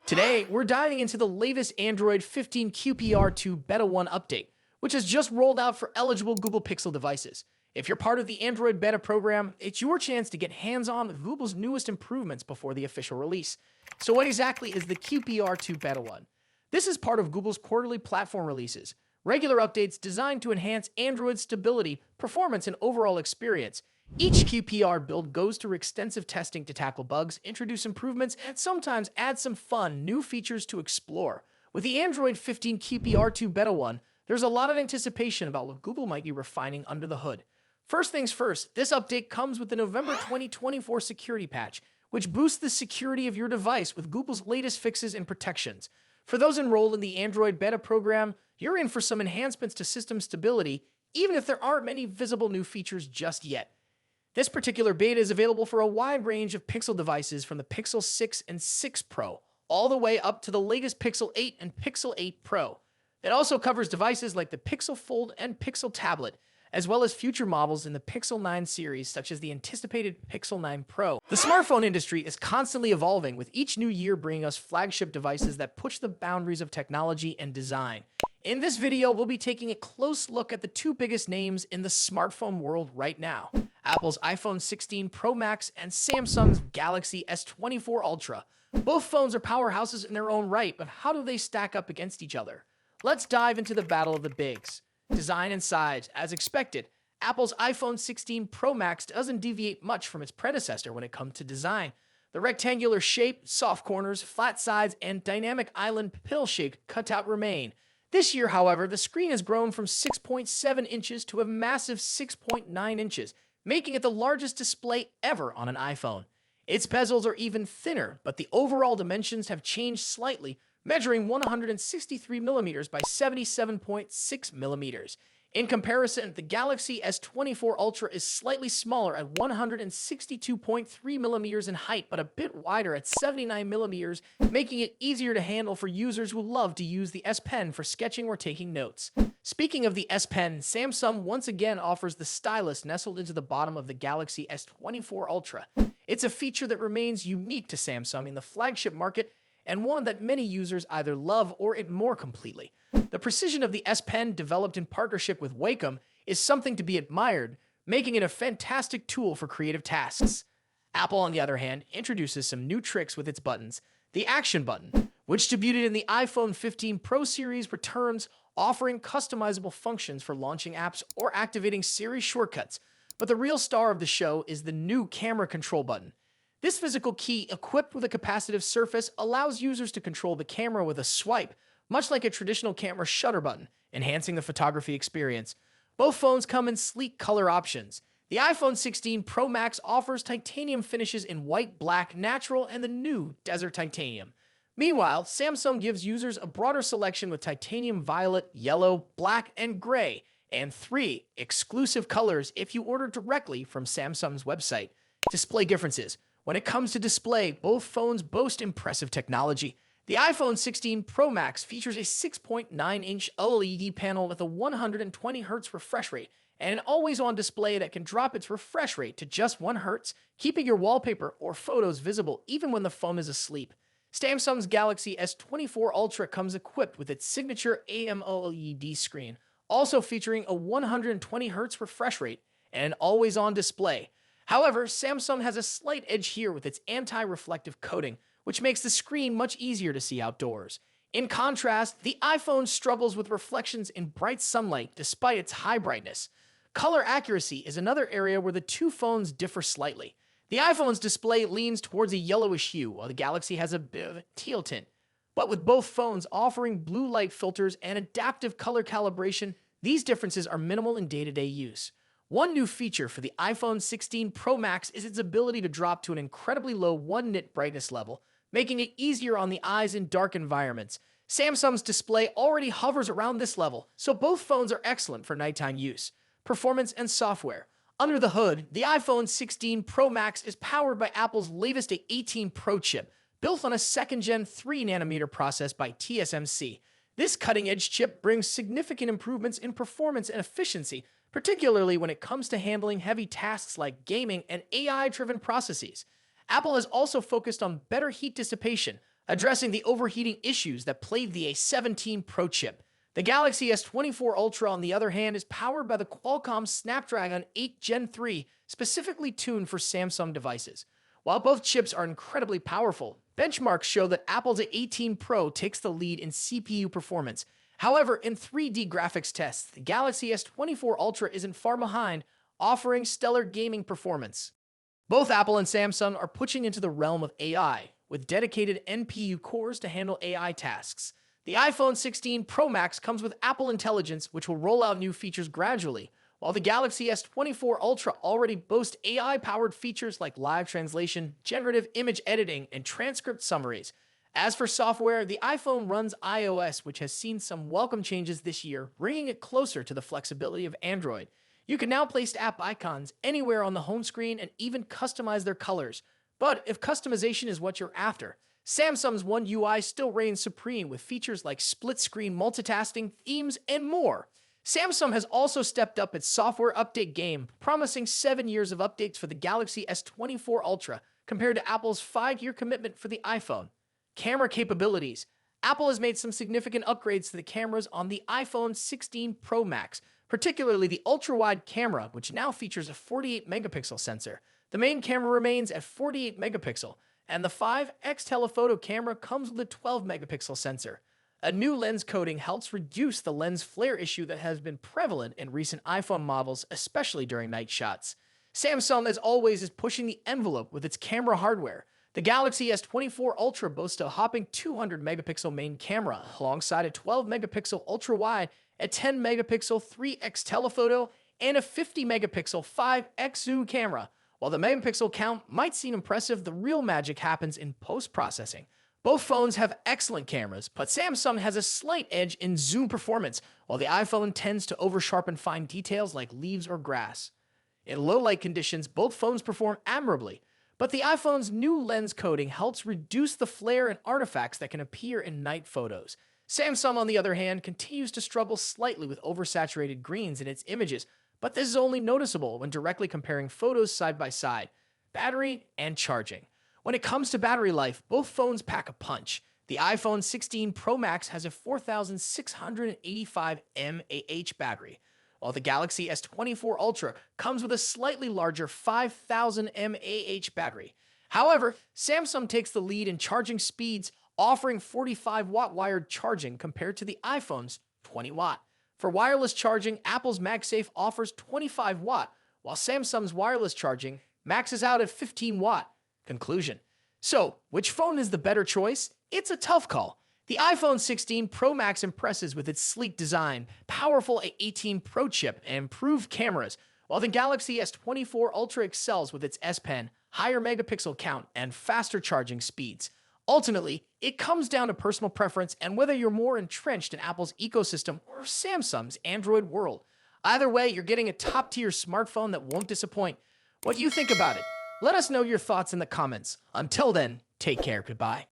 Today, we're diving into the latest Android 15 QPR2 Beta 1 update, which has just rolled out for eligible Google Pixel devices. If you're part of the Android Beta program, it's your chance to get hands-on with Google's newest improvements before the official release. So what exactly is the QPR2 Beta 1? This is part of Google's quarterly platform releases, regular updates designed to enhance Android's stability, performance, and overall experience. Each QPR build goes through extensive testing to tackle bugs, introduce improvements, and sometimes add some fun, new features to explore. With the Android 15 QPR2 Beta 1, there's a lot of anticipation about what Google might be refining under the hood. First things first, this update comes with the November 2024 security patch, which boosts the security of your device with Google's latest fixes and protections. For those enrolled in the Android Beta program, you're in for some enhancements to system stability, even if there aren't many visible new features just yet. This particular beta is available for a wide range of Pixel devices from the Pixel 6 and 6 Pro, all the way up to the latest Pixel 8 and Pixel 8 Pro. It also covers devices like the Pixel Fold and Pixel Tablet, as well as future models in the Pixel 9 series, such as the anticipated Pixel 9 Pro. The smartphone industry is constantly evolving, with each new year bringing us flagship devices that push the boundaries of technology and design. In this video, we'll be taking a close look at the two biggest names in the smartphone world right now: Apple's iPhone 16 Pro Max and Samsung's Galaxy S24 Ultra. Both phones are powerhouses in their own right, but how do they stack up against each other? Let's dive into the battle of the bigs. Design and size. As expected, Apple's iPhone 16 Pro Max doesn't deviate much from its predecessor when it comes to design. The rectangular shape, soft corners, flat sides, and dynamic island pill-shaped cutout remain. This year, however, the screen has grown from 6.7 inches to a massive 6.9 inches, making it the largest display ever on an iPhone. Its bezels are even thinner, but the overall dimensions have changed slightly, measuring 163mm by 77.6mm. In comparison, the Galaxy S24 Ultra is slightly smaller at 162.3mm in height, but a bit wider at 79mm, making it easier to handle for users who love to use the S Pen for sketching or taking notes. Speaking of the S Pen, Samsung once again offers the stylus nestled into the bottom of the Galaxy S24 Ultra. It's a feature that remains unique to Samsung in the flagship market, and one that many users either love or ignore completely. The precision of the S Pen, developed in partnership with Wacom, is something to be admired, making it a fantastic tool for creative tasks. Apple, on the other hand, introduces some new tricks with its buttons. The Action button, which debuted in the iPhone 15 Pro series, returns, offering customizable functions for launching apps or activating Siri shortcuts. But the real star of the show is the new Camera Control button. This physical key, equipped with a capacitive surface, allows users to control the camera with a swipe, much like a traditional camera shutter button, enhancing the photography experience. Both phones come in sleek color options. The iPhone 16 Pro Max offers titanium finishes in white, black, natural, and the new Desert Titanium. Meanwhile, Samsung gives users a broader selection with titanium violet, yellow, black, and gray, and 3 exclusive colors if you order directly from Samsung's website. Display differences. When it comes to display, both phones boast impressive technology. The iPhone 16 Pro Max features a 6.9-inch OLED panel with a 120Hz refresh rate and an always-on display that can drop its refresh rate to just 1 Hz, keeping your wallpaper or photos visible even when the phone is asleep. Samsung's Galaxy S24 Ultra comes equipped with its signature AMOLED screen, also featuring a 120Hz refresh rate and an always-on display. However, Samsung has a slight edge here with its anti-reflective coating, which makes the screen much easier to see outdoors. In contrast, the iPhone struggles with reflections in bright sunlight despite its high brightness. Color accuracy is another area where the two phones differ slightly. The iPhone's display leans towards a yellowish hue, while the Galaxy has a bit of a teal tint. But with both phones offering blue light filters and adaptive color calibration, these differences are minimal in day-to-day use. One new feature for the iPhone 16 Pro Max is its ability to drop to an incredibly low 1 nit brightness level, making it easier on the eyes in dark environments. Samsung's display already hovers around this level, so both phones are excellent for nighttime use. Performance and software. Under the hood, the iPhone 16 Pro Max is powered by Apple's latest A18 Pro chip, built on a second-gen 3nm process by TSMC. This cutting-edge chip brings significant improvements in performance and efficiency, particularly when it comes to handling heavy tasks like gaming and AI-driven processes. Apple has also focused on better heat dissipation, addressing the overheating issues that plagued the A17 Pro chip. The Galaxy S24 Ultra, on the other hand, is powered by the Qualcomm Snapdragon 8 Gen 3, specifically tuned for Samsung devices. While both chips are incredibly powerful, benchmarks show that Apple's A18 Pro takes the lead in CPU performance. However, in 3D graphics tests, the Galaxy S24 Ultra isn't far behind, offering stellar gaming performance. Both Apple and Samsung are pushing into the realm of AI, with dedicated NPU cores to handle AI tasks. The iPhone 16 Pro Max comes with Apple Intelligence, which will roll out new features gradually, while the Galaxy S24 Ultra already boasts AI-powered features like live translation, generative image editing, and transcript summaries. As for software, the iPhone runs iOS, which has seen some welcome changes this year, bringing it closer to the flexibility of Android. You can now place app icons anywhere on the home screen and even customize their colors. But if customization is what you're after, Samsung's One UI still reigns supreme with features like split-screen multitasking, themes, and more. Samsung has also stepped up its software update game, promising 7 years of updates for the Galaxy S24 Ultra, compared to Apple's 5-year commitment for the iPhone. Camera capabilities. Apple has made some significant upgrades to the cameras on the iPhone 16 Pro Max, particularly the ultra-wide camera, which now features a 48-megapixel sensor. The main camera remains at 48 megapixel, and the 5x telephoto camera comes with a 12-megapixel sensor. A new lens coating helps reduce the lens flare issue that has been prevalent in recent iPhone models, especially during night shots. Samsung, as always, is pushing the envelope with its camera hardware. The Galaxy S24 Ultra boasts a hopping 200-megapixel main camera, alongside a 12-megapixel ultra-wide, a 10-megapixel 3x telephoto, and a 50-megapixel 5x zoom camera. While the megapixel count might seem impressive, the real magic happens in post-processing. Both phones have excellent cameras, but Samsung has a slight edge in zoom performance, while the iPhone tends to over-sharpen fine details like leaves or grass. In low-light conditions, both phones perform admirably, but the iPhone's new lens coating helps reduce the flare and artifacts that can appear in night photos. Samsung, on the other hand, continues to struggle slightly with oversaturated greens in its images, but this is only noticeable when directly comparing photos side by side. Battery and charging. When it comes to battery life, both phones pack a punch. The iPhone 16 Pro Max has a 4,685 mAh battery, while the Galaxy S24 Ultra comes with a slightly larger 5,000 mAh battery. However, Samsung takes the lead in charging speeds, offering 45-watt wired charging compared to the iPhone's 20-watt. For wireless charging, Apple's MagSafe offers 25-watt, while Samsung's wireless charging maxes out at 15-watt. Conclusion. So, which phone is the better choice? It's a tough call. The iPhone 16 Pro Max impresses with its sleek design, powerful A18 Pro chip, and improved cameras, while the Galaxy S24 Ultra excels with its S Pen, higher megapixel count, and faster charging speeds. Ultimately, it comes down to personal preference and whether you're more entrenched in Apple's ecosystem or Samsung's Android world. Either way, you're getting a top-tier smartphone that won't disappoint. What do you think about it? Let us know your thoughts in the comments. Until then, take care. Goodbye.